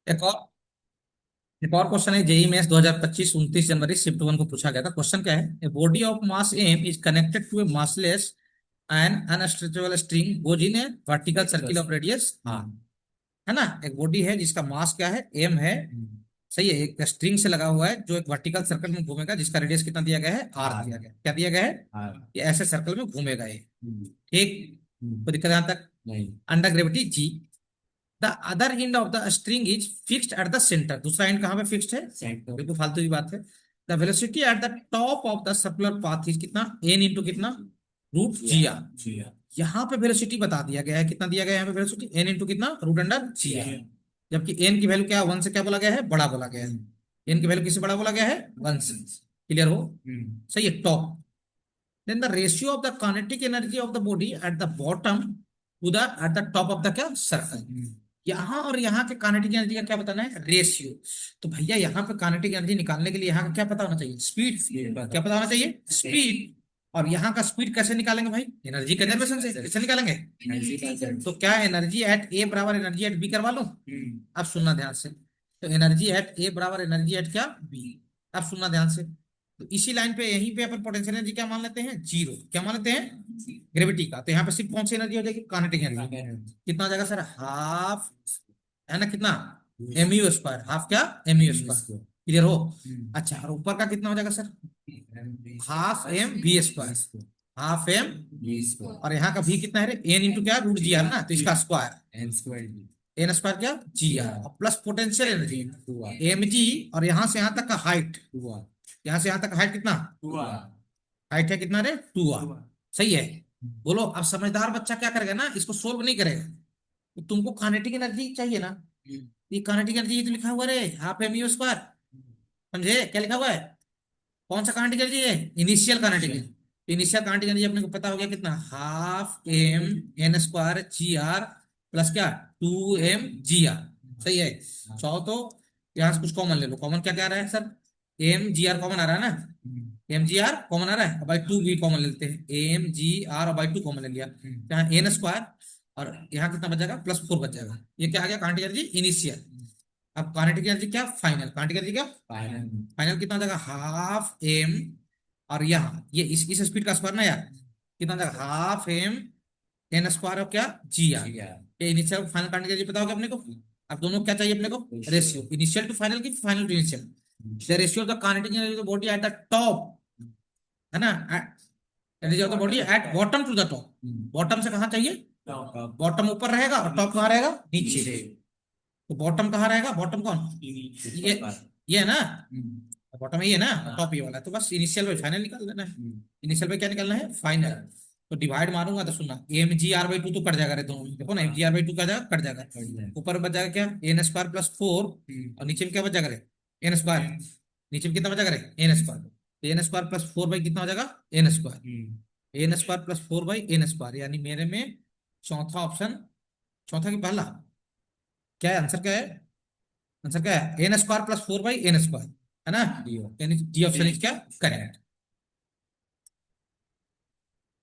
एक और एक और क्वेश्चन है जेई मेंस 2025 29 जनवरी शिफ्ट वन को पूछा गया था। क्वेश्चन क्या है, a body of mass M is connected to a massless and unstretchable string goes in a vertical circle of radius R. है ना, एक बॉडी है जिसका मास क्या है, एम है। सही है, एक स्ट्रिंग से लगा हुआ है जो एक वर्टिकल सर्कल में घूमेगा, जिसका रेडियस कितना दिया गया है, आर दिया गया। क्या दिया गया है, ये ऐसे सर्कल में घूमेगा ये। ठीक, कोई दिक्कत यहां तक नहीं। Under gravity g, the other end of the string is fixed at the centre. दूसरा एंड कहां पे फिक्स्ड है, सेंटर। बिल्कुल फालतू की बात है। The velocity at the top of the circular path is कितना, एन इंटू कितना, रूट जी आर। यहाँ पे वेलोसिटी बता दिया गया है, कितना दिया गया है यहाँ पे वेलोसिटी, एन इंटू कितना, रूट अंडर जी आर। जबकि एन की वैल्यू क्या है, वन से क्या बोला गया है, बड़ा बोला गया है। एन की वैल्यू किससे बड़ा बोला गया है, वन से। क्लियर हो, सही है। Top, then the ratio of the kinetic energy of the body at the bottom to the at the top of the क्या सर्कल। यहाँ और यहाँ के काइनेटिक एनर्जी का क्या बताना है, रेशियो। तो भैया यहाँ पे काइनेटिक एनर्जी निकालने के लिए यहाँ का क्या पता होना चाहिए, स्पीड। क्या पता होना चाहिए, स्पीड। और यहाँ का स्पीड कैसे निकालेंगे भाई, एनर्जी कंजर्वेशन से। कैसे निकालेंगे, तो क्या एनर्जी एट ए बराबर एनर्जी एट बी करवा लूं। अब सुनना ध्यान से, तो एनर्जी एट ए बराबर एनर्जी एट क्या, बी। अब सुनना ध्यान से, तो इसी लाइन पे यहीं पे अपन पोटेंशियल एनर्जी क्या मान लेते हैं, जीरो। क्या मान लेते हैं, ग्रेविटी का। तो यहाँ पे सिर्फ कौन सी एनर्जी हो जाएगी, काइनेटिक एनर्जी। कितना हो जाएगा सर, हाफ, है ना, कितना, एम यू स्क्वायर। हाफ क्या, एम यू स्क्वायर। क्लियर हो। अच्छा, और ऊपर का कितना हो जाएगा sir, half M V square. Half M V square, और यहाँ का भी कितना है, एन इंटू क्या, रूट जी आर ना, तो इसका square N square. N square क्या, जी are, plus potential energy M G, और यहाँ से यहाँ तक का हाइट, यहाँ से यहाँ तक हाइट कितना, हाइट है कितना रे, टू आर। सही है। बोलो, अब समझदार बच्चा क्या करेगा ना, इसको सोल्व नहीं करेगा। तो तुमको काइनेटिक एनर्जी चाहिए ना, ये काइनेटिक एनर्जी तो लिखा हुआ रे, हाफ एम यू स्क्वायर। समझे क्या लिखा हुआ है, कौन सा काइनेटिक एनर्जी है, initial kinetic energy. Initial kinetic energy अपने को पता हो गया कितना, half m n square g are plus क्या, टू एम जी आर। सही है। चाहो तो यहाँ से कुछ कॉमन ले लो। कॉमन क्या क्या आ रहा है सर, एम जी आर कॉमन आ रहा है ना, एम जी आर कॉमन आ रहा है, बाई टू भी कॉमन ले लेते हैं, एम जी आर और बाई टू कॉमन ले लिया, यहाँ एन स्क्वायर, और यहाँ कितना बच जाएगा, प्लस फोर बच जाएगा। ये क्या आ गया, काइनेटिक एनर्जी इनिशियल। अब काइनेटिक एनर्जी क्या, फाइनल। काइनेटिक एनर्जी क्या, फाइनल। फाइनल कितना हो जाएगा, हाफ एम, और यहाँ ये इस स्पीड का स्क्वायर ना यार, कितना हो जाएगा, half m n square of क्या, जी आर। ये इनिशियल फाइनल काइनेटिक एनर्जी पता होगा अपने को। अब दोनों क्या चाहिए अपने को, रेशियो, इनिशियल टू फाइनल की final to initial. The ratio of the kinetic energy of the body at the top, है ना, energy of the body at bottom to the top. Bottom से कहाँ चाहिए, बॉटम ऊपर रहेगा और टॉप कहाँ रहेगा, नीचे। तो बॉटम कहाँ रहेगा, बॉटम कौन, ये है ना, बॉटम ये है ना, टॉप ये वाला है। तो बस इनिशियल बाई फाइनल निकाल देना है। इनिशियल बाई क्या निकालना है, फाइनल। तो डिवाइड मारूंगा तो सुनना, m ji r by two तो कट जाएगा रे दोनों में। देखो ना, M G r by two का जाएगा, कट जाएगा। ऊपर बच जाएगा क्या, एन स्क्वायर प्लस फोर, और नीचे में क्या बच जाएगा रे, एन स्क्वायर। नीचे में कितना बच जाएगा रे, n square. N square plus four by कितना हो जाएगा, n square. N square plus four by n square, यानी मेरे में चौथा ऑप्शन, चौथा की पहला, क्या है आंसर, क्या है आंसर, क्या है, n square plus four by n square, है ना। डी ऑप्शन इज क्या, करेक्ट।